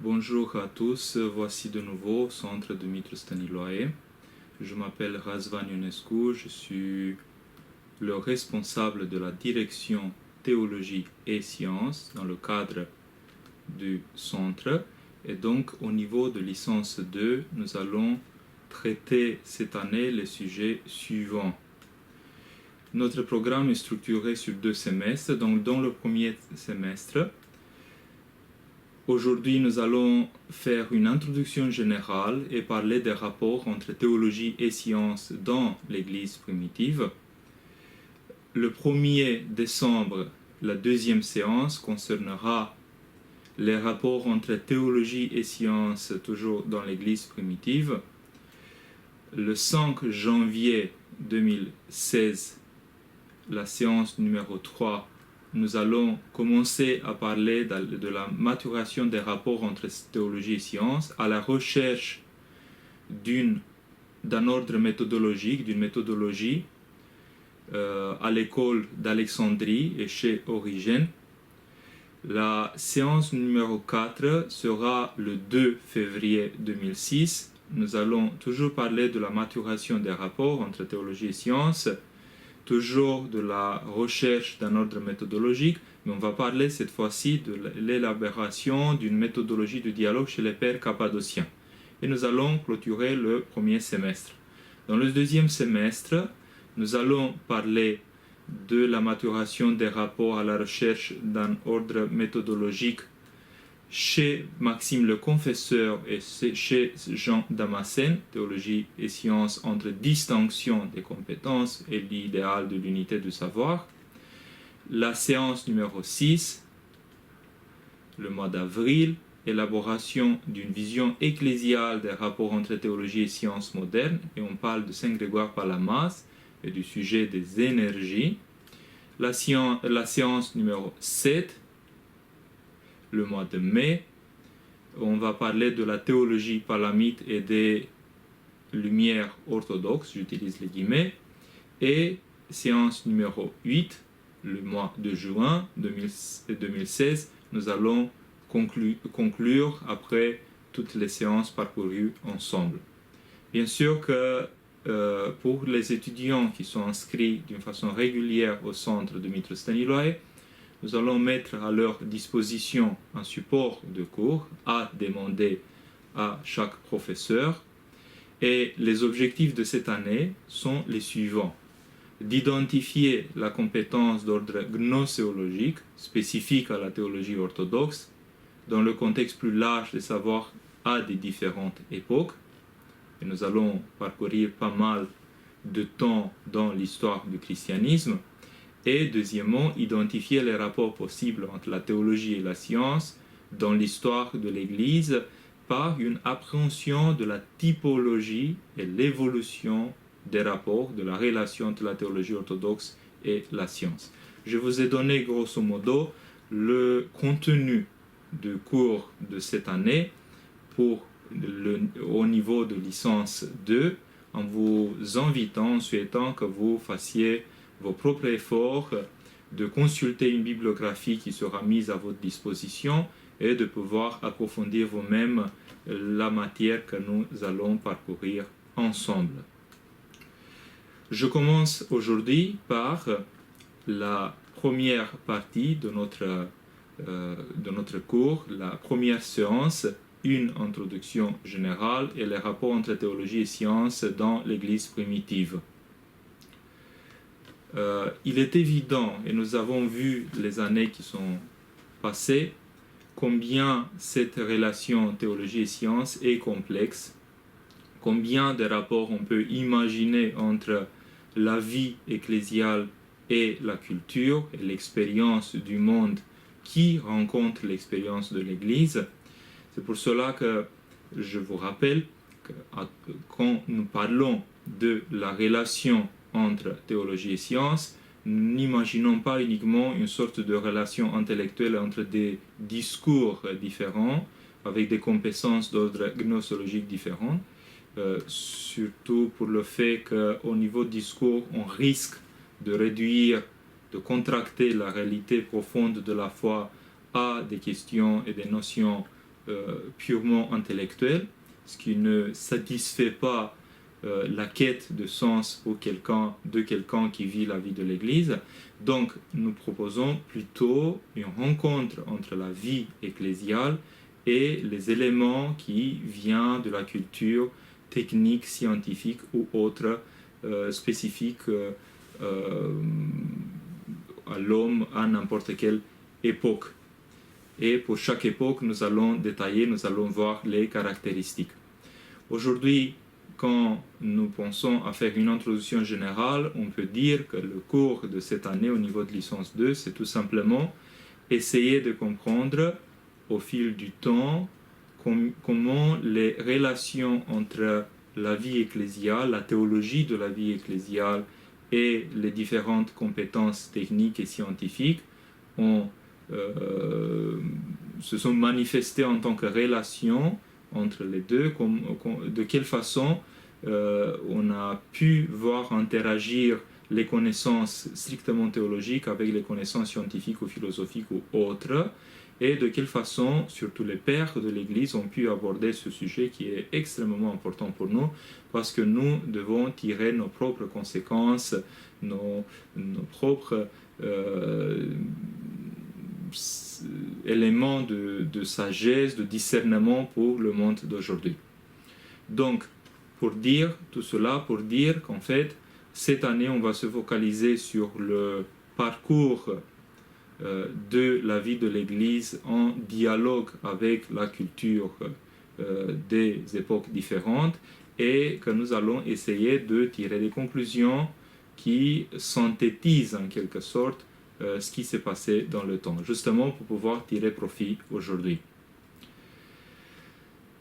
Bonjour à tous, voici de nouveau Centre Dumitru Stăniloae. Je m'appelle Razvan Ionescu, je suis le responsable de la direction théologie et sciences dans le cadre du centre. Et donc au niveau de licence 2, nous allons traiter cette année les sujets suivants. Notre programme est structuré sur 2 semestres. Donc dans le premier semestre, aujourd'hui, nous allons faire une introduction générale et parler des rapports entre théologie et science dans l'Église primitive. Le 1er décembre, la deuxième séance concernera les rapports entre théologie et science toujours dans l'Église primitive. Le 5 janvier 2016, la séance numéro 3, nous allons commencer à parler de la maturation des rapports entre théologie et science, à la recherche d'un ordre méthodologique, d'une méthodologie à l'école d'Alexandrie et chez Origène. La séance numéro 4 sera le 2 février 2006. Nous allons toujours parler de la maturation des rapports entre théologie et science, toujours de la recherche d'un ordre méthodologique, mais on va parler cette fois-ci de l'élaboration d'une méthodologie de dialogue chez les pères cappadociens. Et nous allons clôturer le premier semestre. Dans le deuxième semestre, nous allons parler de la maturation des rapports à la recherche d'un ordre méthodologique chez Maxime le Confesseur et chez Jean Damascène, théologie et sciences entre distinction des compétences et l'idéal de l'unité du savoir. La séance numéro 6, le mois d'avril, élaboration d'une vision ecclésiale des rapports entre théologie et sciences modernes, et on parle de Saint Grégoire Palamas et du sujet des énergies. La séance numéro 7, le mois de mai, on va parler de la théologie palamite et des lumières orthodoxes, j'utilise les guillemets, et séance numéro 8, le mois de juin 2016, nous allons conclure après toutes les séances parcourues ensemble. Bien sûr que pour les étudiants qui sont inscrits d'une façon régulière au centre Dumitru Stăniloae, nous allons mettre à leur disposition un support de cours à demander à chaque professeur. Et les objectifs de cette année sont les suivants. D'identifier la compétence d'ordre gnoséologique spécifique à la théologie orthodoxe dans le contexte plus large des savoirs à des différentes époques. Et nous allons parcourir pas mal de temps dans l'histoire du christianisme. Et deuxièmement, identifier les rapports possibles entre la théologie et la science dans l'histoire de l'Église par une appréhension de la typologie et l'évolution des rapports, de la relation entre la théologie orthodoxe et la science. Je vous ai donné grosso modo le contenu du cours de cette année au niveau de licence 2, en vous invitant, en souhaitant que vous fassiez vos propres efforts, de consulter une bibliographie qui sera mise à votre disposition et de pouvoir approfondir vous-même la matière que nous allons parcourir ensemble. Je commence aujourd'hui par la première partie de notre cours, la première séance, une introduction générale et les rapports entre théologie et science dans l'Église primitive. Il est évident, et nous avons vu les années qui sont passées, combien cette relation théologie et science est complexe, combien de rapports on peut imaginer entre la vie ecclésiale et la culture et l'expérience du monde qui rencontre l'expérience de l'Église. C'est pour cela que je vous rappelle que quand nous parlons de la relation entre théologie et science, nous n'imaginons pas uniquement une sorte de relation intellectuelle entre des discours différents, avec des compétences d'ordre gnosologique différents, surtout pour le fait qu'au niveau du discours, on risque de réduire, de contracter la réalité profonde de la foi à des questions et des notions purement intellectuel, ce qui ne satisfait pas la quête de sens pour quelqu'un qui vit la vie de l'Église. Donc nous proposons plutôt une rencontre entre la vie ecclésiale et les éléments qui viennent de la culture technique, scientifique ou autre spécifique à l'homme à n'importe quelle époque. Et pour chaque époque, nous allons détailler, nous allons voir les caractéristiques. Aujourd'hui, quand nous pensons à faire une introduction générale, on peut dire que le cours de cette année au niveau de licence 2, c'est tout simplement essayer de comprendre au fil du temps comment les relations entre la vie ecclésiale, la théologie de la vie ecclésiale et les différentes compétences techniques et scientifiques se sont manifestées en tant que relation entre les deux, de quelle façon on a pu voir interagir les connaissances strictement théologiques avec les connaissances scientifiques ou philosophiques ou autres, et de quelle façon, surtout les pères de l'Église, ont pu aborder ce sujet qui est extrêmement important pour nous, parce que nous devons tirer nos propres conséquences, nos propres éléments de sagesse, de discernement pour le monde d'aujourd'hui. Donc, pour dire tout cela, pour dire qu'en fait, cette année, on va se focaliser sur le parcours de la vie de l'Église en dialogue avec la culture des époques différentes, et que nous allons essayer de tirer des conclusions qui synthétisent en quelque sorte ce qui s'est passé dans le temps, justement pour pouvoir tirer profit aujourd'hui.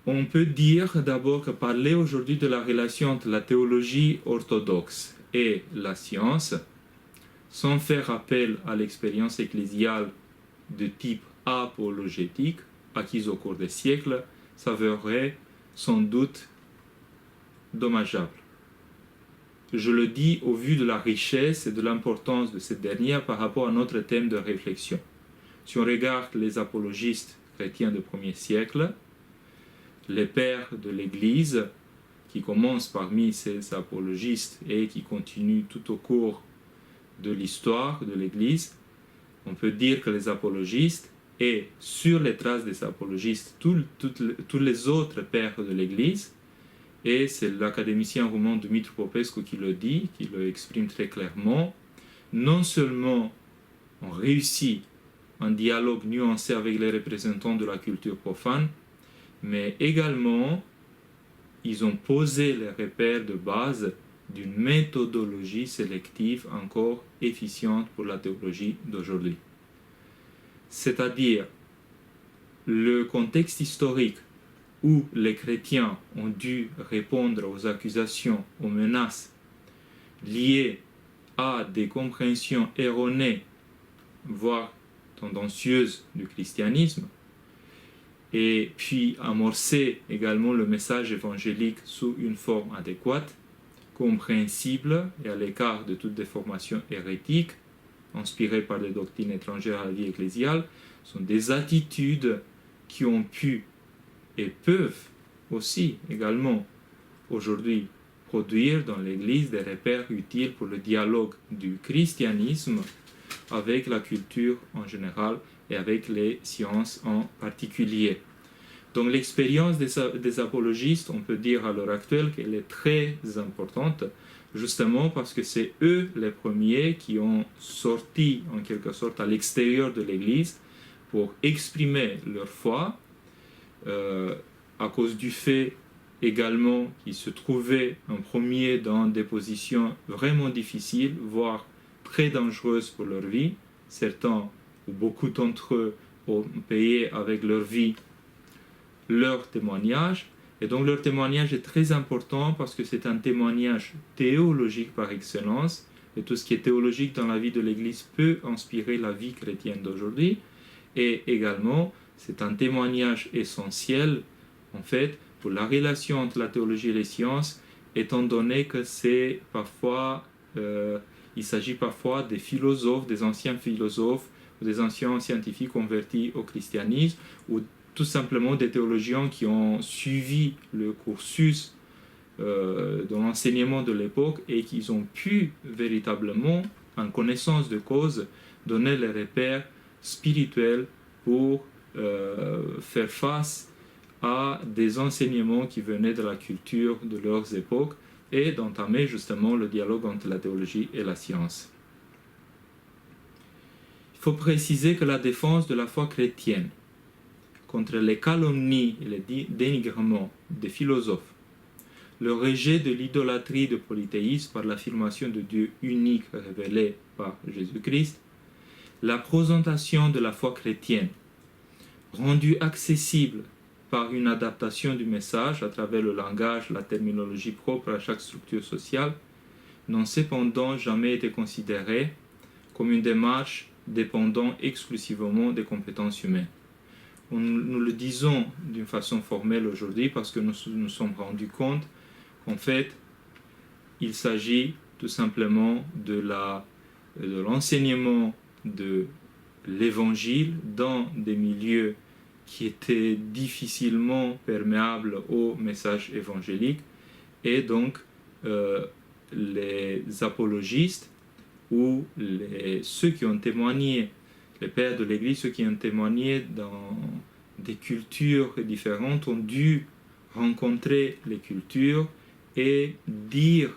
On peut dire d'abord que parler aujourd'hui de la relation entre la théologie orthodoxe et la science, sans faire appel à l'expérience ecclésiale de type apologétique acquise au cours des siècles, s'avérerait sans doute dommageable. Je le dis au vu de la richesse et de l'importance de cette dernière par rapport à notre thème de réflexion. Si on regarde les apologistes chrétiens du premier siècle, les pères de l'Église, qui commencent parmi ces apologistes et qui continuent tout au cours de l'histoire de l'Église, on peut dire que les apologistes, et sur les traces des apologistes, tous les autres pères de l'Église, et c'est l'académicien roumain Dumitru Popescu qui le dit, qui le exprime très clairement, non seulement ont réussi un dialogue nuancé avec les représentants de la culture profane, mais également ils ont posé les repères de base d'une méthodologie sélective encore efficiente pour la théologie d'aujourd'hui. C'est-à-dire le contexte historique où les chrétiens ont dû répondre aux accusations, aux menaces liées à des compréhensions erronées, voire tendancieuses du christianisme, et puis amorcer également le message évangélique sous une forme adéquate, compréhensible et à l'écart de toute déformation hérétique, inspirée par les doctrines étrangères à la vie ecclésiale, sont des attitudes qui ont pu et peuvent aussi également aujourd'hui produire dans l'Église des repères utiles pour le dialogue du christianisme avec la culture en général et avec les sciences en particulier. Donc l'expérience des apologistes, on peut dire à l'heure actuelle qu'elle est très importante, justement parce que c'est eux les premiers qui ont sorti en quelque sorte à l'extérieur de l'Église pour exprimer leur foi, à cause du fait également qu'ils se trouvaient en premier dans des positions vraiment difficiles, voire très dangereuses pour leur vie. Certains ou beaucoup d'entre eux ont payé avec leur vie leur témoignage. Et donc leur témoignage est très important parce que c'est un témoignage théologique par excellence. Et tout ce qui est théologique dans la vie de l'Église peut inspirer la vie chrétienne d'aujourd'hui. Et également, c'est un témoignage essentiel, en fait, pour la relation entre la théologie et les sciences, étant donné que c'est parfois, il s'agit parfois des philosophes, des anciens philosophes, ou des anciens scientifiques convertis au christianisme, ou tout simplement des théologiens qui ont suivi le cursus de l'enseignement de l'époque et qui ont pu véritablement, en connaissance de cause, donner les repères spirituels pour faire face à des enseignements qui venaient de la culture de leurs époques et d'entamer justement le dialogue entre la théologie et la science. Il faut préciser que la défense de la foi chrétienne contre les calomnies et les dénigrements des philosophes, le rejet de l'idolâtrie de polythéisme par l'affirmation de Dieu unique révélé par Jésus-Christ, la présentation de la foi chrétienne, rendue accessible par une adaptation du message à travers le langage, la terminologie propre à chaque structure sociale, n'ont cependant jamais été considérées comme une démarche dépendant exclusivement des compétences humaines. Nous le disons d'une façon formelle aujourd'hui parce que nous nous sommes rendus compte qu'en fait, il s'agit tout simplement de l'enseignement de l'évangile dans des milieux qui étaient difficilement perméables au message évangélique, et donc les apologistes ou ceux qui ont témoigné, les pères de l'Église, ceux qui ont témoigné dans des cultures différentes, ont dû rencontrer les cultures et dire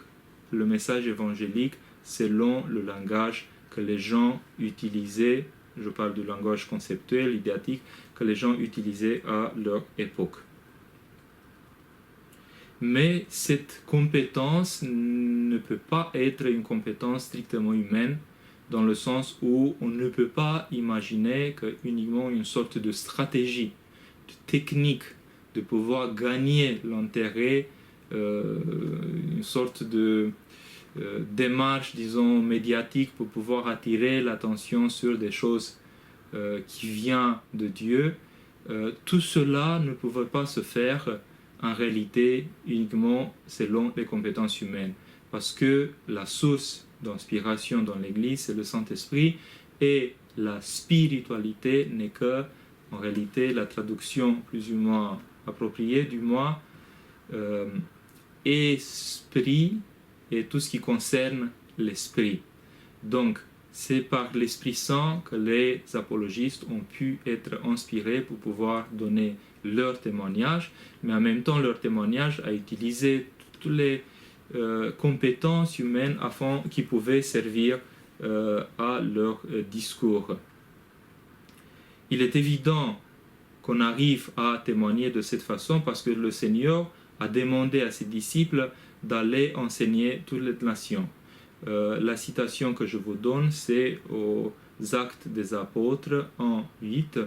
le message évangélique selon le langage que les gens utilisaient, je parle du langage conceptuel, idéatique, que les gens utilisaient à leur époque. Mais cette compétence ne peut pas être une compétence strictement humaine, dans le sens où on ne peut pas imaginer qu'uniquement une sorte de stratégie, de technique, de pouvoir gagner l'intérêt, une sorte de démarche, disons, médiatique pour pouvoir attirer l'attention sur des choses qui viennent de Dieu. Tout cela ne pouvait pas se faire en réalité uniquement selon les compétences humaines, parce que la source d'inspiration dans l'Église, c'est le Saint-Esprit, et la spiritualité n'est que, en réalité, la traduction plus ou moins appropriée du mot esprit et tout ce qui concerne l'esprit. Donc, c'est par l'Esprit Saint que les apologistes ont pu être inspirés pour pouvoir donner leur témoignage, mais en même temps leur témoignage a utilisé toutes les compétences humaines afin qui pouvaient servir à leur discours. Il est évident qu'on arrive à témoigner de cette façon parce que le Seigneur a demandé à ses disciples d'aller enseigner toutes les nations. La citation que je vous donne, c'est aux Actes des Apôtres 1:8.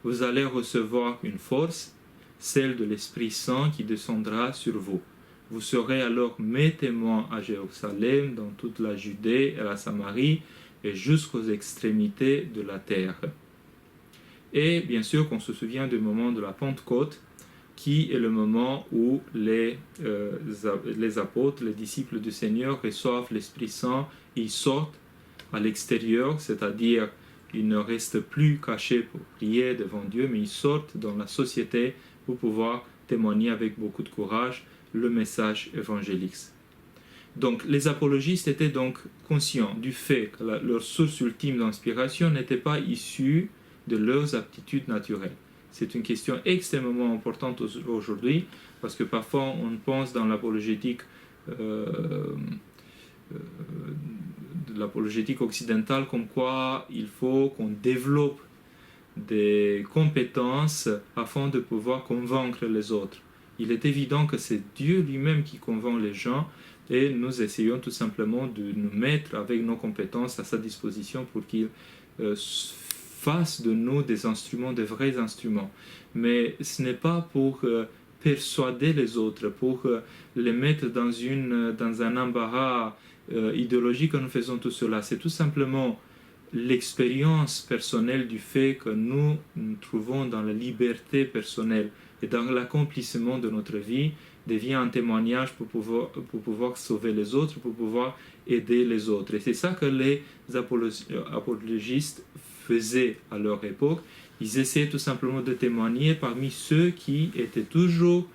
Vous allez recevoir une force, celle de l'Esprit Saint qui descendra sur vous. Vous serez alors mes témoins à Jérusalem, dans toute la Judée et la Samarie, et jusqu'aux extrémités de la terre. Et bien sûr qu'on se souvient du moment de la Pentecôte, qui est le moment où les apôtres, les disciples du Seigneur reçoivent l'Esprit Saint, ils sortent à l'extérieur, c'est-à-dire ils ne restent plus cachés pour prier devant Dieu, mais ils sortent dans la société pour pouvoir témoigner avec beaucoup de courage le message évangélique. Donc les apologistes étaient donc conscients du fait que leur source ultime d'inspiration n'était pas issue de leurs aptitudes naturelles. C'est une question extrêmement importante aujourd'hui, parce que parfois on pense dans l'apologétique de l'apologétique occidentale comme quoi il faut qu'on développe des compétences afin de pouvoir convaincre les autres. Il est évident que c'est Dieu lui-même qui convainc les gens et nous essayons tout simplement de nous mettre avec nos compétences à sa disposition pour qu'il fasse de nous des instruments, des vrais instruments. Mais ce n'est pas pour persuader les autres, pour les mettre dans un embarras idéologique que nous faisons tout cela. C'est tout simplement l'expérience personnelle du fait que nous nous trouvons dans la liberté personnelle et dans l'accomplissement de notre vie devient un témoignage pour pouvoir sauver les autres, pour pouvoir aider les autres. Et c'est ça que les apologistes faisaient à leur époque. Ils essayaient tout simplement de témoigner parmi ceux qui étaient toujours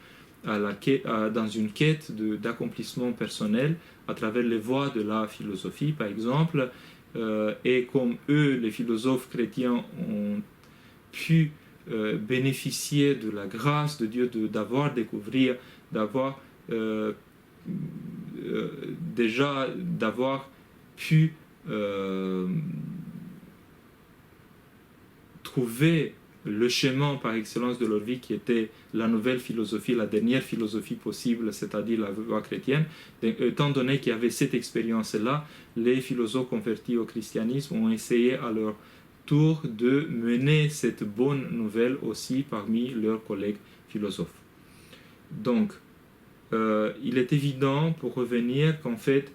dans une quête d'accomplissement personnel à travers les voies de la philosophie, par exemple. Et comme eux, les philosophes chrétiens, ont pu bénéficier de la grâce de Dieu, d'avoir découvert, d'avoir pu trouver le chemin par excellence de leur vie qui était la nouvelle philosophie, la dernière philosophie possible, c'est-à-dire la voie chrétienne. Étant donné qu'il y avait cette expérience-là, les philosophes convertis au christianisme ont essayé à leur tour de mener cette bonne nouvelle aussi parmi leurs collègues philosophes. Donc, il est évident, pour revenir, qu'en fait,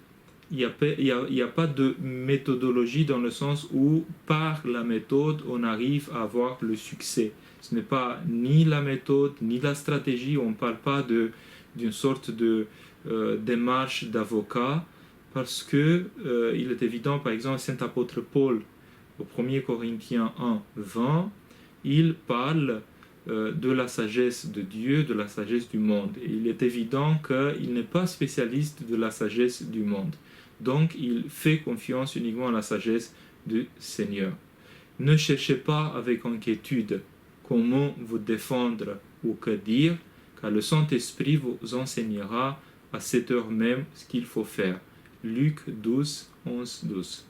il n'y a pas de méthodologie dans le sens où, par la méthode, on arrive à avoir le succès. Ce n'est pas ni la méthode, ni la stratégie, on ne parle pas d'une sorte de démarche d'avocat, parce que il est évident, par exemple, Saint apôtre Paul, au 1 Corinthiens 1, 20, il parle de la sagesse de Dieu, de la sagesse du monde. Et il est évident qu'il n'est pas spécialiste de la sagesse du monde. Donc, il fait confiance uniquement à la sagesse du Seigneur. Ne cherchez pas avec inquiétude comment vous défendre ou que dire, car le Saint-Esprit vous enseignera à cette heure même ce qu'il faut faire. Luc 12, 11, 12.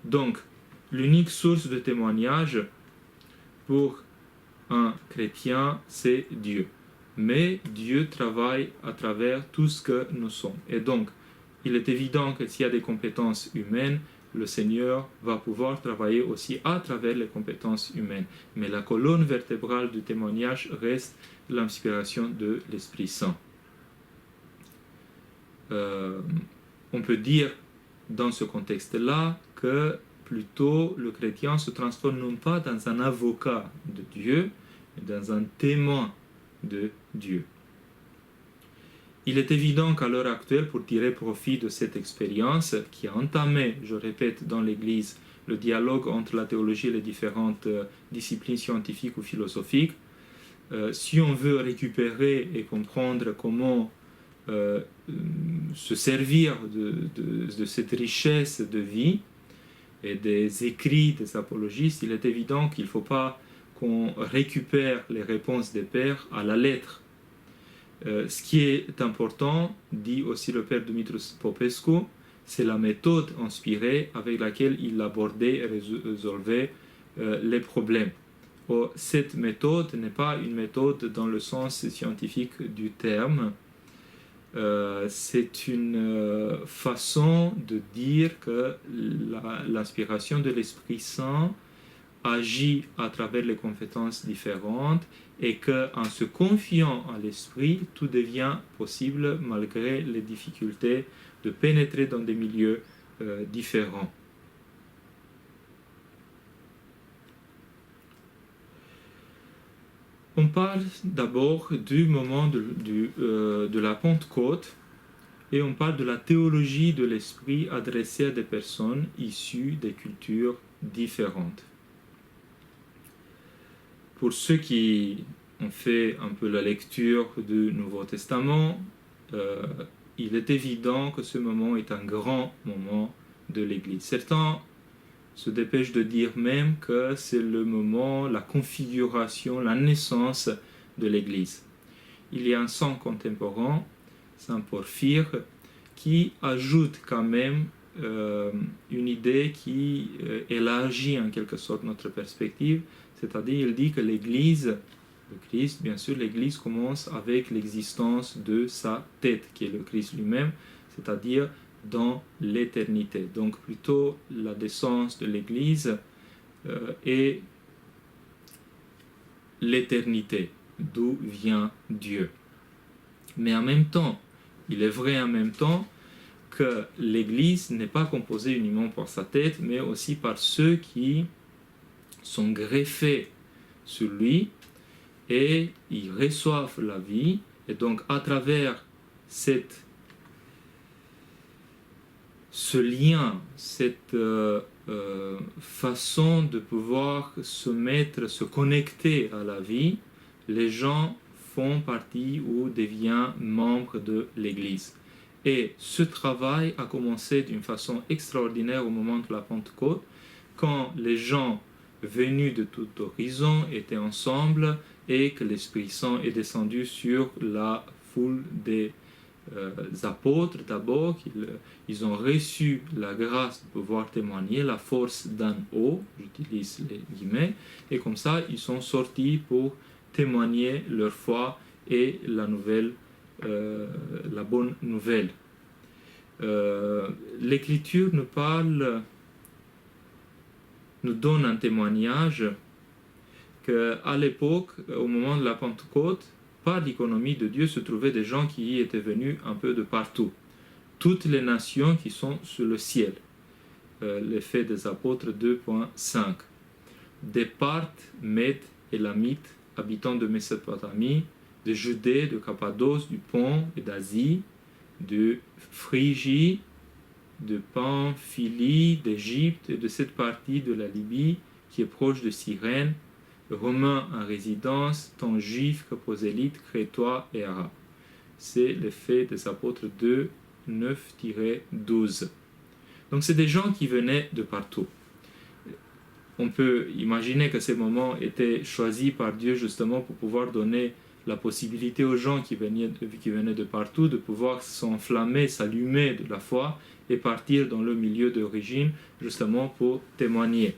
Donc, l'unique source de témoignage pour un chrétien, c'est Dieu. Mais Dieu travaille à travers tout ce que nous sommes. Et donc, il est évident que s'il y a des compétences humaines, le Seigneur va pouvoir travailler aussi à travers les compétences humaines. Mais la colonne vertébrale du témoignage reste l'inspiration de l'Esprit Saint. On peut dire dans ce contexte-là que plutôt le chrétien se transforme non pas dans un avocat de Dieu, mais dans un témoin de Dieu. Il est évident qu'à l'heure actuelle, pour tirer profit de cette expérience qui a entamé, je répète, dans l'Église, le dialogue entre la théologie et les différentes disciplines scientifiques ou philosophiques, si on veut récupérer et comprendre comment se servir de cette richesse de vie et des écrits des apologistes, il est évident qu'il ne faut pas qu'on récupère les réponses des pères à la lettre. Ce qui est important, dit aussi le père Dumitru Popescu, c'est la méthode inspirée avec laquelle il abordait et résolvait les problèmes. Or, cette méthode n'est pas une méthode dans le sens scientifique du terme. C'est une façon de dire que l'inspiration de l'Esprit Saint agit à travers les compétences différentes et qu'en se confiant à l'Esprit, tout devient possible malgré les difficultés de pénétrer dans des milieux différents. On parle d'abord du moment de la Pentecôte et on parle de la théologie de l'Esprit adressée à des personnes issues des cultures différentes. Pour ceux qui ont fait un peu la lecture du Nouveau Testament, il est évident que ce moment est un grand moment de l'Église. Certains se dépêchent de dire même que c'est le moment, la configuration, la naissance de l'Église. Il y a un saint contemporain, Saint Porphyre, qui ajoute quand même une idée qui élargit en quelque sorte notre perspective, c'est-à-dire il dit que l'Église, le Christ, bien sûr, l'Église commence avec l'existence de sa tête, qui est le Christ lui-même, c'est-à-dire dans l'éternité. Donc plutôt la naissance de l'Église est l'éternité, d'où vient Dieu. Mais en même temps, il est vrai en même temps que l'Église n'est pas composée uniquement par sa tête, mais aussi par ceux qui sont greffés sur lui et ils reçoivent la vie. Et donc à travers ce lien, cette façon de pouvoir se connecter à la vie, les gens font partie ou deviennent membres de l'Église. Et ce travail a commencé d'une façon extraordinaire au moment de la Pentecôte, quand les gens venus de tout horizon étaient ensemble et que l'Esprit Saint est descendu sur la foule des apôtres d'abord, ils ont reçu la grâce de pouvoir témoigner, la force d'en haut, j'utilise les guillemets, et comme ça ils sont sortis pour témoigner leur foi et la bonne nouvelle. L'Écriture nous donne un témoignage qu'à l'époque, au moment de la Pentecôte, par l'économie de Dieu se trouvaient des gens qui étaient venus un peu de partout. Toutes les nations qui sont sur le ciel. Les Faits des Apôtres 2.5. Des Parthes, Mèdes, Élamites, habitants de Mésopotamie, de Judée, de Cappadoce, du Pont et d'Asie, de Phrygie, de Pamphylie, d'Égypte et de cette partie de la Libye qui est proche de Cyrène, Romains en résidence, tant juifs que prosélytes, crétois et arabes. C'est les Faits des Apôtres 2, 9-12. Donc c'est des gens qui venaient de partout. On peut imaginer que ces moments étaient choisis par Dieu justement pour pouvoir donner la possibilité aux gens qui venaient de partout de pouvoir s'enflammer, s'allumer de la foi et partir dans le milieu d'origine justement pour témoigner.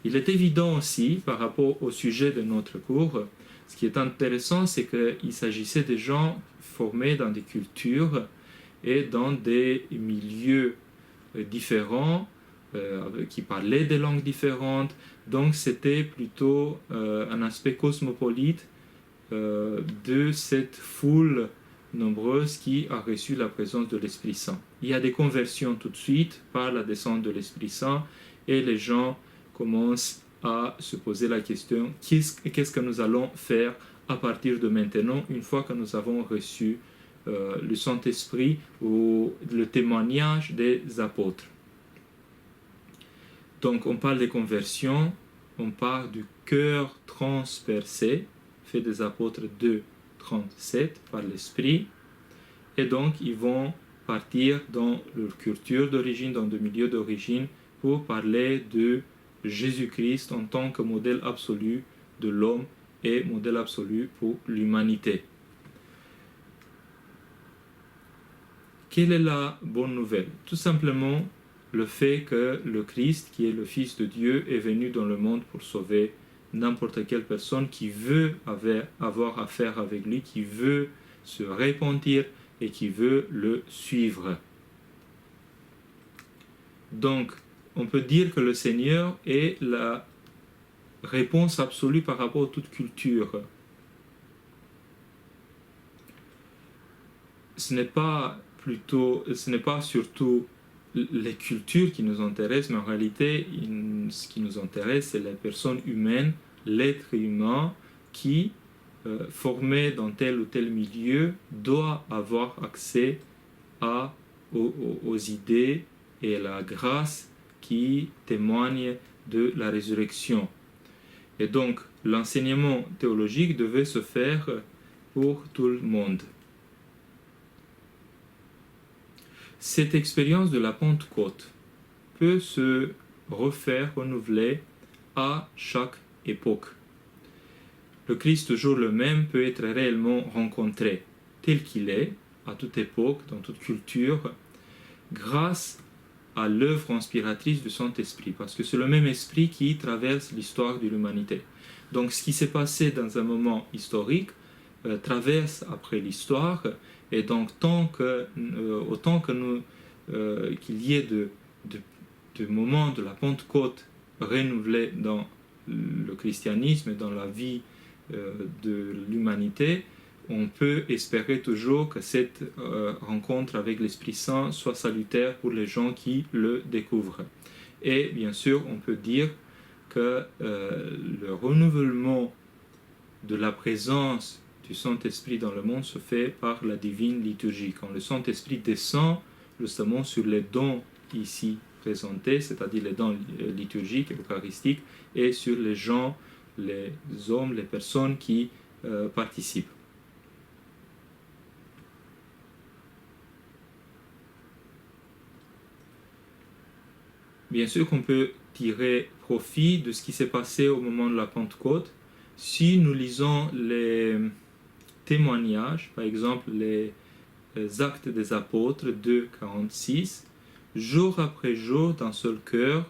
Il est évident aussi, par rapport au sujet de notre cours, ce qui est intéressant, c'est qu'il s'agissait de gens formés dans des cultures et dans des milieux différents, qui parlaient des langues différentes. Donc c'était plutôt un aspect cosmopolite de cette foule nombreuse qui a reçu la présence de l'Esprit Saint. Il y a des conversions tout de suite par la descente de l'Esprit Saint et les gens commence à se poser la question qu'est-ce que nous allons faire à partir de maintenant, une fois que nous avons reçu le Saint-Esprit ou le témoignage des apôtres. Donc on parle des conversions, on parle du cœur transpercé, fait des apôtres 2:37 par l'Esprit, et donc ils vont partir dans leur culture d'origine, dans le milieu d'origine, pour parler de Jésus-Christ en tant que modèle absolu de l'homme et modèle absolu pour l'humanité. Quelle est la bonne nouvelle? Tout simplement le fait que le Christ, qui est le Fils de Dieu, est venu dans le monde pour sauver n'importe quelle personne qui veut avoir affaire avec lui, qui veut se repentir et qui veut le suivre. Donc, on peut dire que le Seigneur est la réponse absolue par rapport à toute culture. Ce n'est pas surtout les cultures qui nous intéressent, mais en réalité, ce qui nous intéresse, c'est les personnes humaines, l'être humain qui, formé dans tel ou tel milieu, doit avoir accès aux idées et à la grâce qui témoigne de la résurrection. Et donc, l'enseignement théologique devait se faire pour tout le monde. Cette expérience de la Pentecôte peut se renouveler à chaque époque. Le Christ, toujours le même, peut être réellement rencontré tel qu'il est, à toute époque, dans toute culture, grâce à l'œuvre inspiratrice du Saint-Esprit, parce que c'est le même esprit qui traverse l'histoire de l'humanité. Donc ce qui s'est passé dans un moment historique traverse après l'histoire, et donc autant qu'il y ait de moments de la Pentecôte renouvelés dans le christianisme et dans la vie de l'humanité, on peut espérer toujours que cette rencontre avec l'Esprit Saint soit salutaire pour les gens qui le découvrent. Et bien sûr, on peut dire que le renouvellement de la présence du Saint-Esprit dans le monde se fait par la divine liturgie. Quand le Saint-Esprit descend justement sur les dons ici présentés, c'est-à-dire les dons liturgiques et eucharistiques, et sur les gens, les hommes, les personnes qui participent. Bien sûr qu'on peut tirer profit de ce qui s'est passé au moment de la Pentecôte si nous lisons les témoignages, par exemple les Actes des Apôtres 2,46, jour après jour, d'un seul cœur,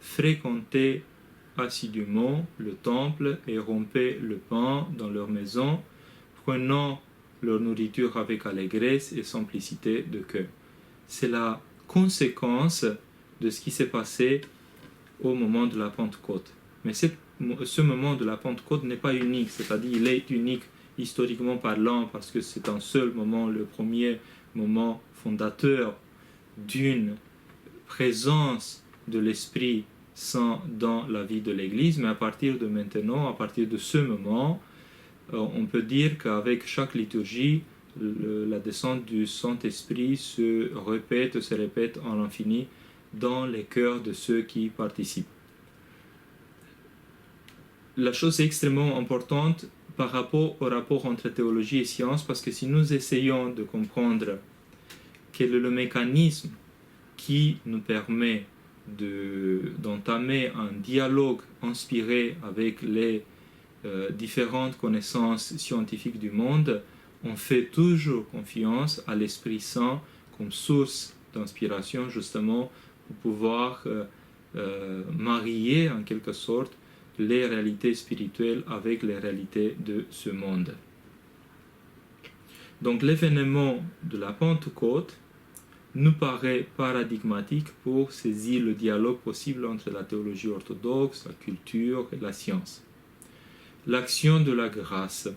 fréquentaient assidûment le temple et rompaient le pain dans leur maison, prenant leur nourriture avec allégresse et simplicité de cœur. C'est la conséquence de ce qui s'est passé au moment de la Pentecôte. Mais ce moment de la Pentecôte n'est pas unique, c'est-à-dire il est unique historiquement parlant parce que c'est un seul moment, le premier moment fondateur d'une présence de l'Esprit Saint dans la vie de l'Église, mais à partir de maintenant, à partir de ce moment, on peut dire qu'avec chaque liturgie, la descente du Saint-Esprit se répète en l'infini dans les cœurs de ceux qui participent. La chose est extrêmement importante par rapport au rapport entre théologie et science, parce que si nous essayons de comprendre quel est le mécanisme qui nous permet d'entamer un dialogue inspiré avec les différentes connaissances scientifiques du monde, on fait toujours confiance à l'Esprit Saint comme source d'inspiration, justement, pour pouvoir marier en quelque sorte les réalités spirituelles avec les réalités de ce monde. Donc l'événement de la Pentecôte nous paraît paradigmatique pour saisir le dialogue possible entre la théologie orthodoxe, la culture et la science. L'action de la grâce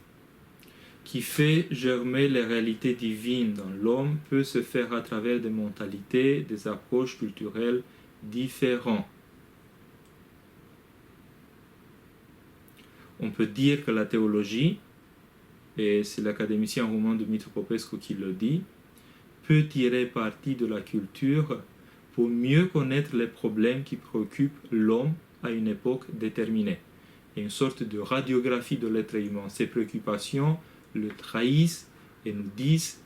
qui fait germer les réalités divines dans l'homme peut se faire à travers des mentalités, des approches culturelles différentes. On peut dire que la théologie, et c'est l'académicien roumain Dumitru Popescu qui le dit, peut tirer parti de la culture pour mieux connaître les problèmes qui préoccupent l'homme à une époque déterminée. Il y a une sorte de radiographie de l'être humain. Ses préoccupations le trahissent et nous disent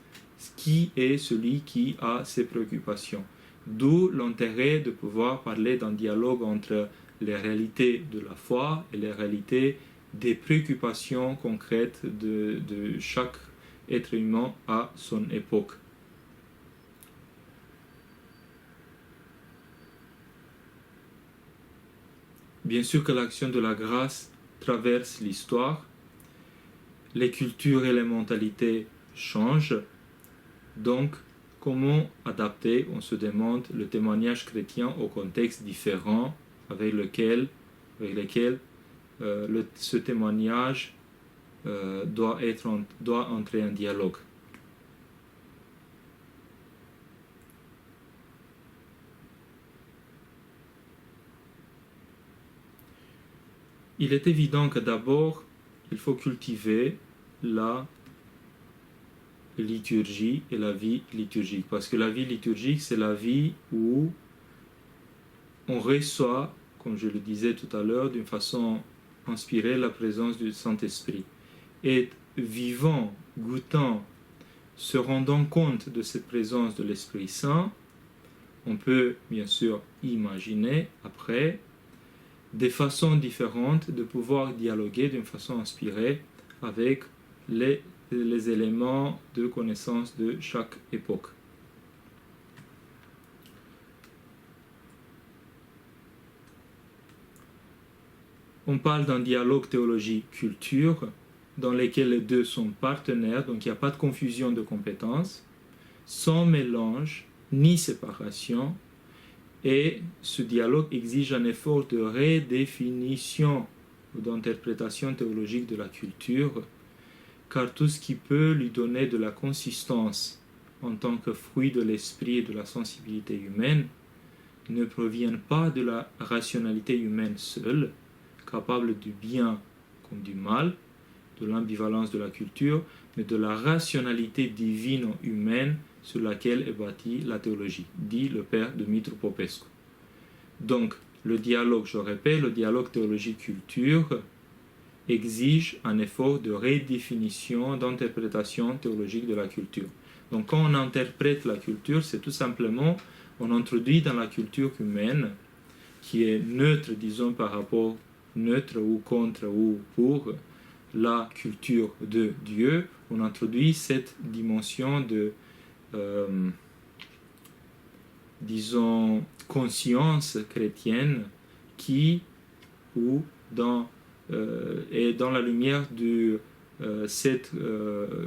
qui est celui qui a ces préoccupations. D'où l'intérêt de pouvoir parler d'un dialogue entre les réalités de la foi et les réalités des préoccupations concrètes de chaque être humain à son époque. Bien sûr que l'action de la grâce traverse l'histoire, les cultures et les mentalités changent, donc comment adapter, on se demande, le témoignage chrétien au contexte différent avec lesquels ce témoignage doit entrer en dialogue. Il est évident que d'abord, il faut cultiver la liturgie et la vie liturgique. Parce que la vie liturgique, c'est la vie où on reçoit, comme je le disais tout à l'heure, d'une façon inspirée, la présence du Saint-Esprit. Et vivant, goûtant, se rendant compte de cette présence de l'Esprit Saint, on peut bien sûr imaginer après des façons différentes de pouvoir dialoguer d'une façon inspirée avec les éléments de connaissance de chaque époque. On parle d'un dialogue théologie-culture dans lequel les deux sont partenaires, donc il n'y a pas de confusion de compétences, sans mélange ni séparation, et ce dialogue exige un effort de redéfinition ou d'interprétation théologique de la culture, car tout ce qui peut lui donner de la consistance en tant que fruit de l'esprit et de la sensibilité humaine ne provient pas de la rationalité humaine seule, capable du bien comme du mal, de l'ambivalence de la culture, mais de la rationalité divine humaine sur laquelle est bâtie la théologie, dit le père Dumitru Popescu. Donc, le dialogue, je répète, le dialogue théologie-culture exige un effort de redéfinition, d'interprétation théologique de la culture. Donc, quand on interprète la culture, c'est tout simplement, on introduit dans la culture humaine, qui est neutre, disons, par rapport, neutre ou contre ou pour la culture de Dieu, on introduit cette dimension de, disons, conscience chrétienne qui, ou dans, et dans la lumière de cette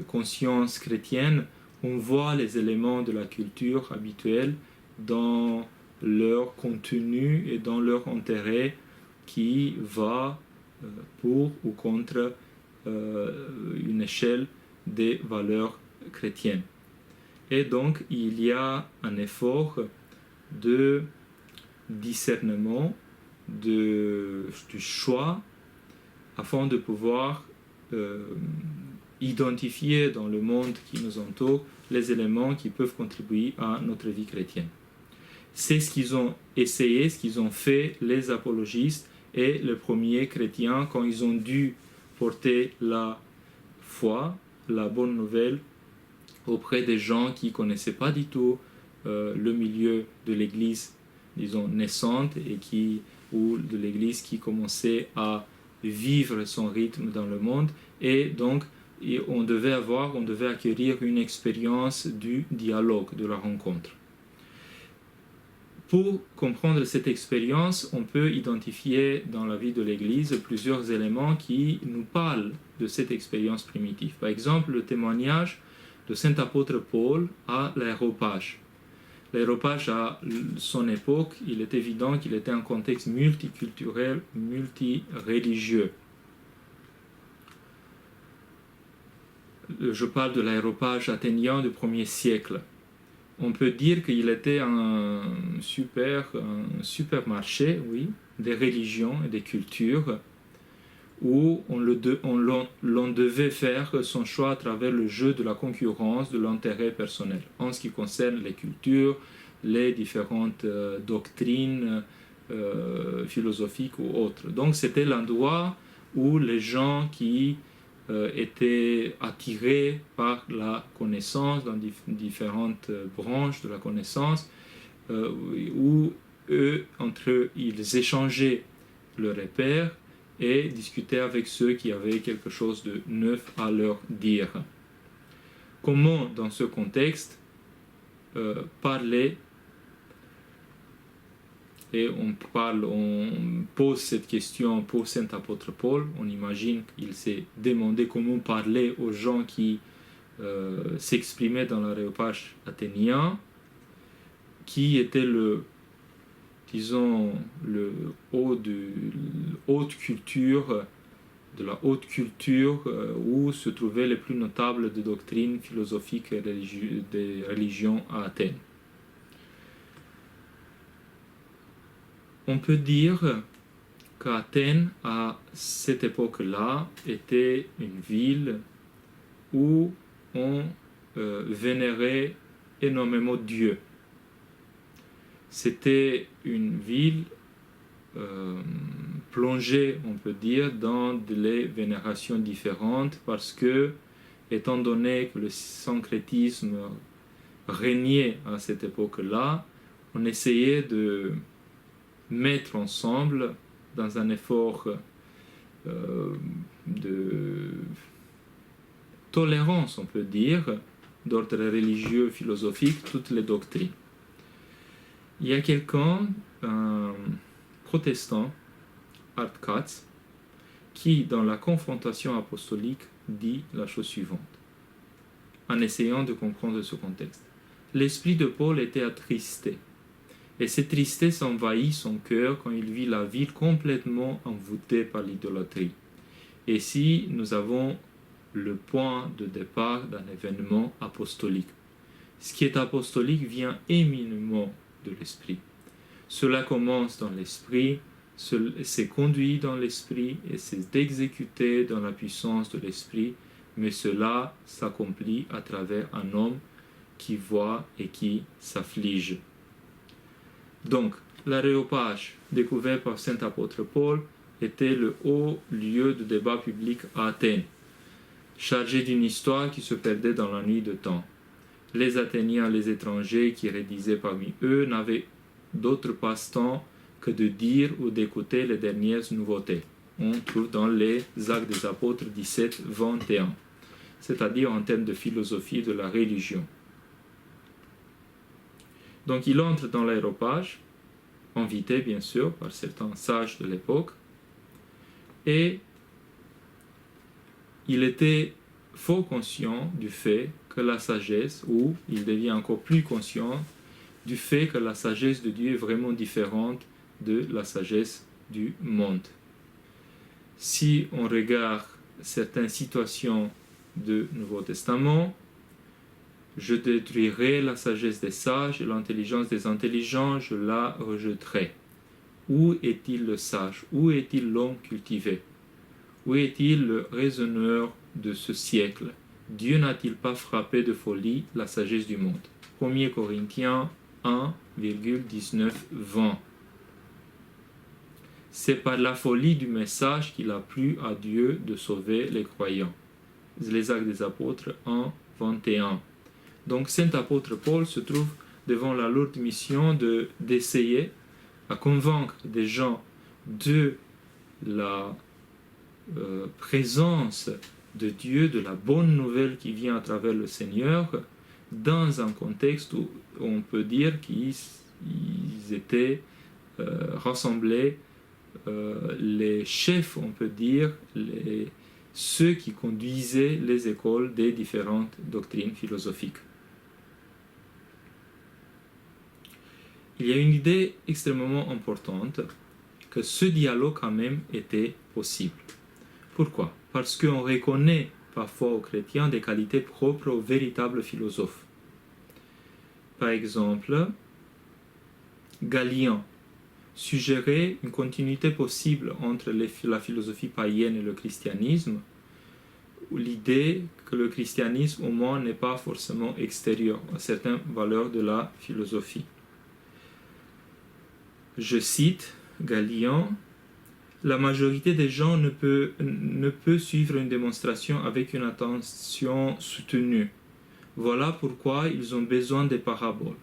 conscience chrétienne, on voit les éléments de la culture habituelle dans leur contenu et dans leur intérêt qui va pour ou contre une échelle des valeurs chrétiennes. Et donc, il y a un effort de discernement, du choix, afin de pouvoir identifier dans le monde qui nous entoure les éléments qui peuvent contribuer à notre vie chrétienne. C'est ce qu'ils ont essayé, ce qu'ils ont fait les apologistes et les premiers chrétiens quand ils ont dû porter la foi, la bonne nouvelle auprès des gens qui ne connaissaient pas du tout le milieu de l'Église, disons, naissante ou de l'Église qui commençait à vivre son rythme dans le monde. Et donc, on devait acquérir une expérience du dialogue, de la rencontre. Pour comprendre cette expérience, on peut identifier dans la vie de l'Église plusieurs éléments qui nous parlent de cette expérience primitive. Par exemple, le témoignage de saint apôtre Paul à l'aréopage. L'aréopage, à son époque, il est évident qu'il était un contexte multiculturel, multireligieux. Je parle de l'aréopage athénien du 1er siècle. On peut dire qu'il était un supermarché, oui, des religions et des cultures, où l'on devait faire son choix à travers le jeu de la concurrence, de l'intérêt personnel, en ce qui concerne les cultures, les différentes doctrines philosophiques ou autres. Donc c'était l'endroit où les gens qui étaient attirés par la connaissance dans différentes branches de la connaissance, où eux, entre eux, ils échangeaient leurs repères et discutaient avec ceux qui avaient quelque chose de neuf à leur dire. Comment, dans ce contexte, parler, et on pose cette question pour saint apôtre Paul. On imagine qu'il s'est demandé comment parler aux gens qui s'exprimaient dans l'aréopage athénien, qui était le haute culture, de la haute culture où se trouvaient les plus notables des doctrines philosophiques et des religions à Athènes. On peut dire qu'Athènes, à cette époque-là, était une ville où on vénérait énormément Dieu. C'était une ville plongée, on peut dire, dans des vénérations différentes parce que, étant donné que le syncrétisme régnait à cette époque-là, on essayait de mettre ensemble, dans un effort de tolérance, on peut dire, d'ordre religieux, philosophique, toutes les doctrines. Il y a quelqu'un, un protestant, Art Katz, qui, dans la confrontation apostolique, dit la chose suivante, en essayant de comprendre ce contexte. L'esprit de Paul était attristé. Et cette tristesse envahit son cœur quand il vit la ville complètement envoûtée par l'idolâtrie. Et si nous avons le point de départ d'un événement apostolique. Ce qui est apostolique vient éminemment de l'esprit. Cela commence dans l'esprit, c'est conduit dans l'esprit et c'est exécuté dans la puissance de l'esprit, mais cela s'accomplit à travers un homme qui voit et qui s'afflige. Donc, L'Aréopage, découvert par saint apôtre Paul, était le haut lieu de débat public à Athènes, chargé d'une histoire qui se perdait dans la nuit de temps. Les Athéniens, les étrangers qui rédisaient parmi eux, n'avaient d'autre passe-temps que de dire ou d'écouter les dernières nouveautés. On trouve dans les Actes des Apôtres 17, 21, c'est-à-dire en termes de philosophie de la religion. Donc il entre dans l'aéropage, invité bien sûr par certains sages de l'époque, et il était fort conscient du fait que la sagesse, ou il devient encore plus conscient du fait que la sagesse de Dieu est vraiment différente de la sagesse du monde. Si on regarde certaines situations du Nouveau Testament, je détruirai la sagesse des sages et l'intelligence des intelligents, je la rejetterai. Où est-il le sage? Où est-il l'homme cultivé? Où est-il le raisonneur de ce siècle? Dieu n'a-t-il pas frappé de folie la sagesse du monde? 1 Corinthiens 1,19-20. C'est par la folie du message qu'il a plu à Dieu de sauver les croyants. Les Actes des Apôtres 1, 21. Donc, saint apôtre Paul se trouve devant la lourde mission d'essayer à convaincre des gens de la présence de Dieu, de la bonne nouvelle qui vient à travers le Seigneur, dans un contexte où on peut dire qu'ils étaient rassemblés, les chefs, on peut dire, ceux qui conduisaient les écoles des différentes doctrines philosophiques. Il y a une idée extrêmement importante, que ce dialogue quand même était possible. Pourquoi? Parce qu'on reconnaît parfois aux chrétiens des qualités propres aux véritables philosophes. Par exemple, Galien suggérait une continuité possible entre la philosophie païenne et le christianisme, ou l'idée que le christianisme au moins n'est pas forcément extérieur à certaines valeurs de la philosophie. Je cite Galien: la majorité des gens ne peut suivre une démonstration avec une attention soutenue. Voilà pourquoi ils ont besoin des paraboles.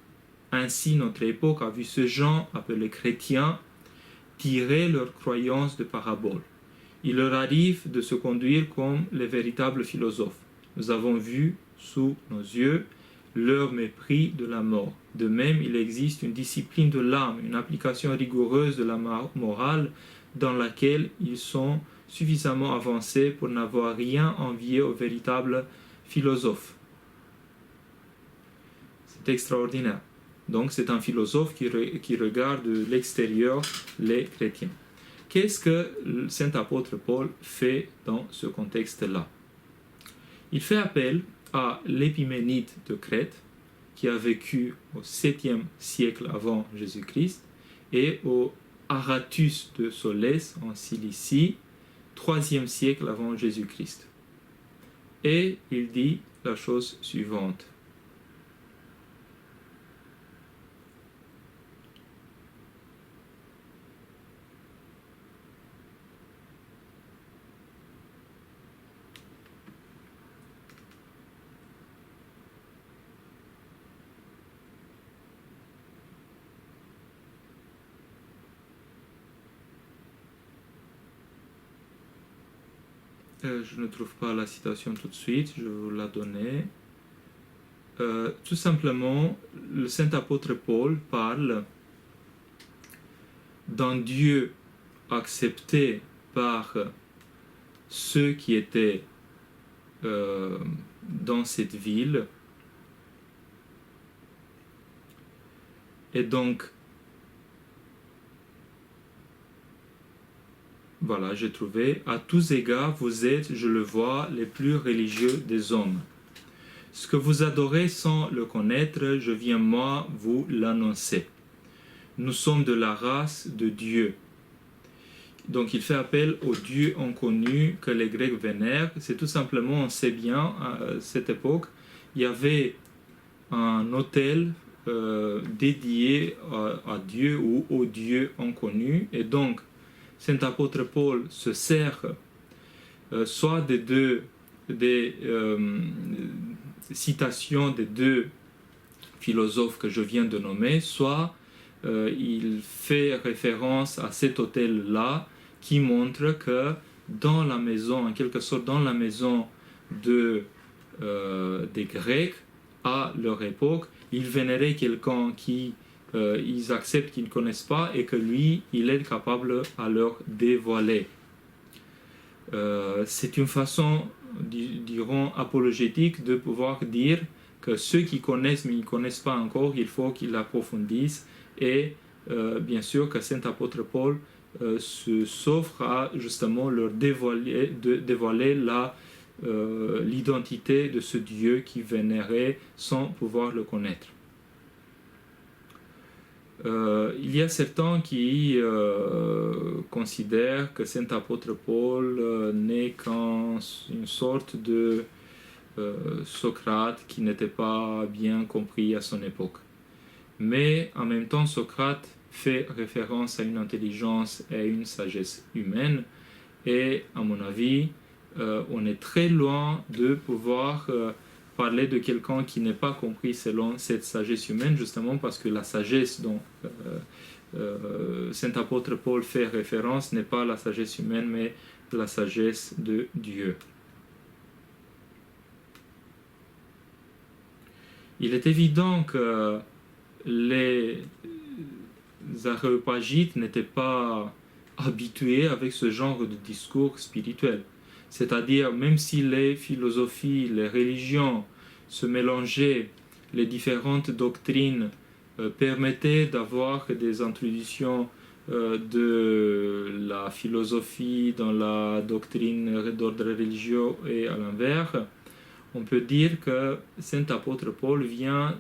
Ainsi, notre époque a vu ce gens, appelés chrétiens, tirer leur croyance de paraboles. Il leur arrive de se conduire comme les véritables philosophes. Nous avons vu sous nos yeux leur mépris de la mort. De même, il existe une discipline de l'âme, une application rigoureuse de la morale dans laquelle ils sont suffisamment avancés pour n'avoir rien envié aux véritables philosophes. C'est extraordinaire. Donc c'est un philosophe qui regarde de l'extérieur les chrétiens. Qu'est-ce que le saint apôtre Paul fait dans ce contexte-là? Il fait appel à l'Épiménide de Crète, qui a vécu au 7e siècle avant Jésus-Christ, et au Aratus de Solès en Cilicie, 3e siècle avant Jésus-Christ. Et il dit la chose suivante. Je ne trouve pas la citation tout de suite, je vais vous la donner. Tout simplement, le saint apôtre Paul parle d'un Dieu accepté par ceux qui étaient dans cette ville. Et donc, voilà, j'ai trouvé. À tous égards, vous êtes, je le vois, les plus religieux des hommes. Ce que vous adorez sans le connaître, je viens moi vous l'annoncer. Nous sommes de la race de Dieu. Donc il fait appel au Dieu inconnu que les Grecs vénèrent. C'est tout simplement, on sait bien, à cette époque, il y avait un autel dédié à Dieu ou au Dieu inconnu. Et donc, Saint apôtre Paul se sert soit des citations des deux philosophes que je viens de nommer, soit il fait référence à cet autel-là qui montre que dans la maison, en quelque sorte dans la maison des Grecs, à leur époque, ils vénéraient quelqu'un qui ils acceptent qu'ils ne connaissent pas et que lui, il est capable à leur dévoiler. C'est une façon, dirons, apologétique de pouvoir dire que ceux qui connaissent mais ils ne connaissent pas encore, il faut qu'ils l'approfondissent et bien sûr que Saint apôtre Paul s'offre à justement leur dévoiler l'identité de ce Dieu qui vénérait sans pouvoir le connaître. Il y a certains qui considèrent que Saint apôtre Paul n'est qu'une sorte de Socrate qui n'était pas bien compris à son époque. Mais en même temps, Socrate fait référence à une intelligence et à une sagesse humaine et à mon avis, on est très loin de pouvoir parler de quelqu'un qui n'est pas compris selon cette sagesse humaine, justement parce que la sagesse dont Saint apôtre Paul fait référence n'est pas la sagesse humaine, mais la sagesse de Dieu. Il est évident que les Aréopagites n'étaient pas habitués avec ce genre de discours spirituel. C'est-à-dire, même si les philosophies, les religions se mélangeaient, les différentes doctrines permettaient d'avoir des introductions de la philosophie dans la doctrine d'ordre religieux et à l'inverse, on peut dire que Saint apôtre Paul vient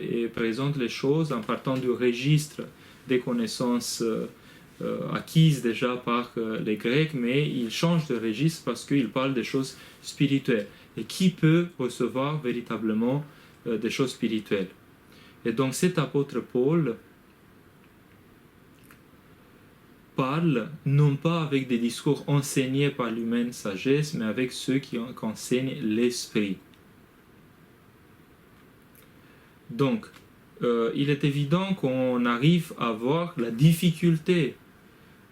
et présente les choses en partant du registre des connaissances acquises déjà par les Grecs, mais il change de registre parce qu'il parle des choses spirituelles. Et qui peut recevoir véritablement des choses spirituelles? Et donc cet apôtre Paul parle non pas avec des discours enseignés par l'humaine sagesse, mais avec ceux qui enseignent l'esprit. Donc, il est évident qu'on arrive à voir la difficulté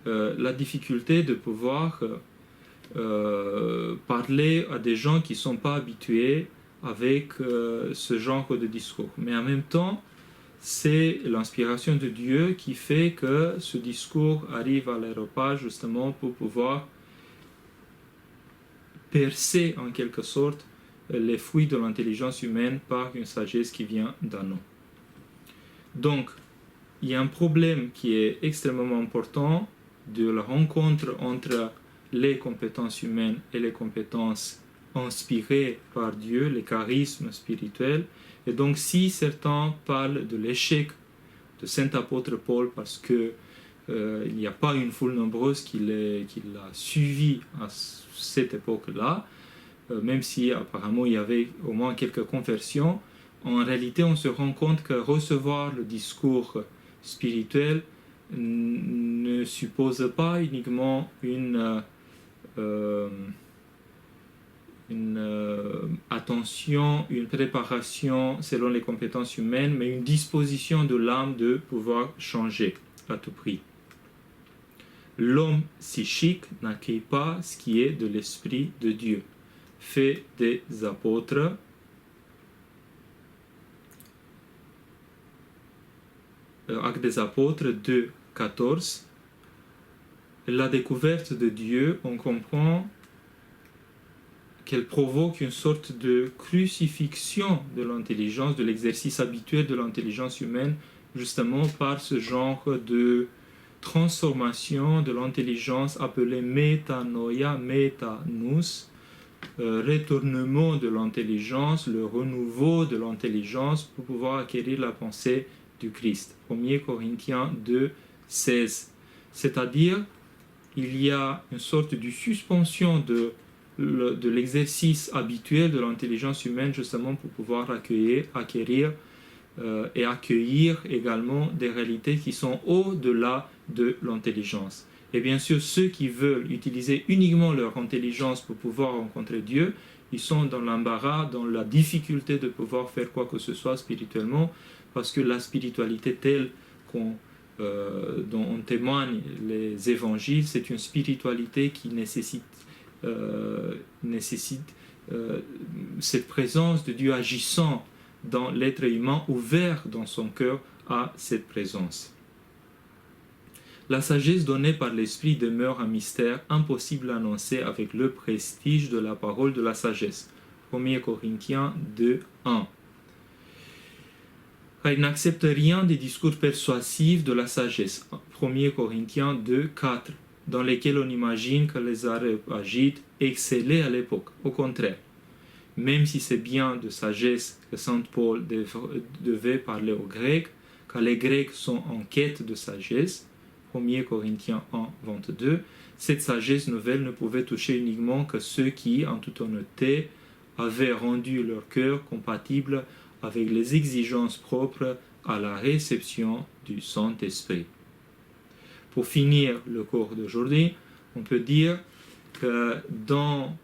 de pouvoir parler à des gens qui ne sont pas habitués avec ce genre de discours. Mais en même temps, c'est l'inspiration de Dieu qui fait que ce discours arrive à l'aéroport justement pour pouvoir percer en quelque sorte les fruits de l'intelligence humaine par une sagesse qui vient d'en nous. Donc, il y a un problème qui est extrêmement important de la rencontre entre les compétences humaines et les compétences inspirées par Dieu, les charismes spirituels. Et donc, si certains parlent de l'échec de Saint apôtre Paul parce que il n'y a pas une foule nombreuse qui l'a suivi à cette époque-là, même si apparemment il y avait au moins quelques conversions, en réalité on se rend compte que recevoir le discours spirituel ne suppose pas uniquement une attention, une préparation selon les compétences humaines, mais une disposition de l'âme de pouvoir changer à tout prix. L'homme psychique n'accueille pas ce qui est de l'Esprit de Dieu. Fait des apôtres, Actes des apôtres 2:14, la découverte de Dieu, on comprend qu'elle provoque une sorte de crucifixion de l'intelligence, de l'exercice habituel de l'intelligence humaine, justement par ce genre de transformation de l'intelligence appelée métanoia, métanous, retournement de l'intelligence, le renouveau de l'intelligence pour pouvoir acquérir la pensée du Christ. 1 Corinthiens 2:16. C'est-à-dire, il y a une sorte de suspension de l'exercice habituel de l'intelligence humaine justement pour pouvoir acquérir et accueillir également des réalités qui sont au-delà de l'intelligence. Et bien sûr, ceux qui veulent utiliser uniquement leur intelligence pour pouvoir rencontrer Dieu, ils sont dans l'embarras, dans la difficulté de pouvoir faire quoi que ce soit spirituellement, parce que la spiritualité telle dont on témoigne les évangiles, c'est une spiritualité qui nécessite cette présence de Dieu agissant dans l'être humain, ouvert dans son cœur à cette présence. La sagesse donnée par l'Esprit demeure un mystère impossible à annoncer avec le prestige de la parole de la sagesse. 1 Corinthiens 2, 1. Il n'accepte rien des discours persuasifs de la sagesse. 1 Corinthiens 2, 4, dans lesquels on imagine que les Aréopagites excellaient à l'époque. Au contraire, même si c'est bien de sagesse que saint Paul devait parler aux Grecs, car les Grecs sont en quête de sagesse, 1 Corinthiens 1, 22, cette sagesse nouvelle ne pouvait toucher uniquement que ceux qui, en toute honnêteté, avaient rendu leur cœur compatible avec les exigences propres à la réception du Saint-Esprit. Pour finir le cours d'aujourd'hui, on peut dire que dans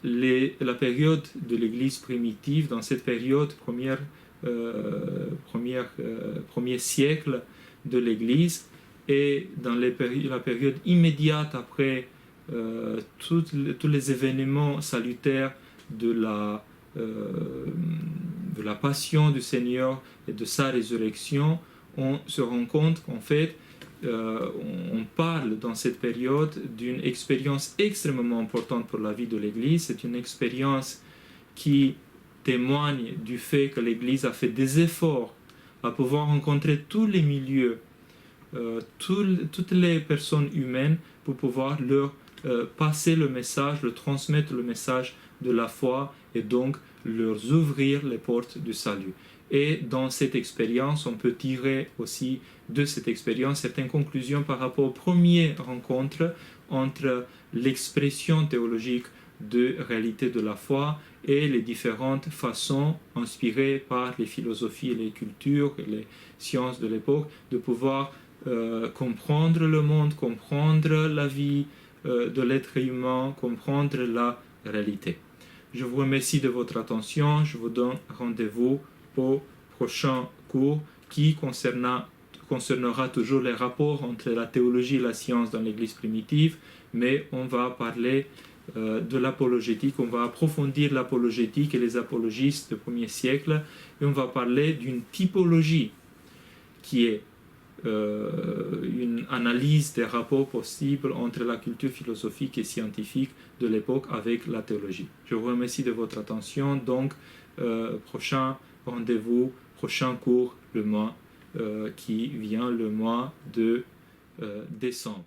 la période de l'Église primitive, dans cette période, premier siècle de l'Église, et dans la période immédiate après tous les événements salutaires de la passion du Seigneur et de sa résurrection, on se rend compte qu'en fait, on parle dans cette période d'une expérience extrêmement importante pour la vie de l'Église. C'est une expérience qui témoigne du fait que l'Église a fait des efforts à pouvoir rencontrer tous les milieux, toutes les personnes humaines pour pouvoir leur passer le message, leur transmettre le message de la foi et donc leur ouvrir les portes du salut. Et dans cette expérience, on peut tirer aussi de cette expérience certaines conclusions par rapport aux premières rencontres entre l'expression théologique de réalité de la foi et les différentes façons inspirées par les philosophies et les cultures et les sciences de l'époque de pouvoir comprendre le monde, comprendre la vie de l'être humain, comprendre la réalité. Je vous remercie de votre attention. Je vous donne rendez-vous au prochain cours qui concernera toujours les rapports entre la théologie et la science dans l'Église primitive, mais on va parler de l'apologétique, on va approfondir l'apologétique et les apologistes du 1er siècle, et on va parler d'une typologie qui est une analyse des rapports possibles entre la culture philosophique et scientifique de l'époque avec la théologie. Je vous remercie de votre attention. Donc, prochain rendez-vous, prochain cours le mois qui vient, le mois de décembre.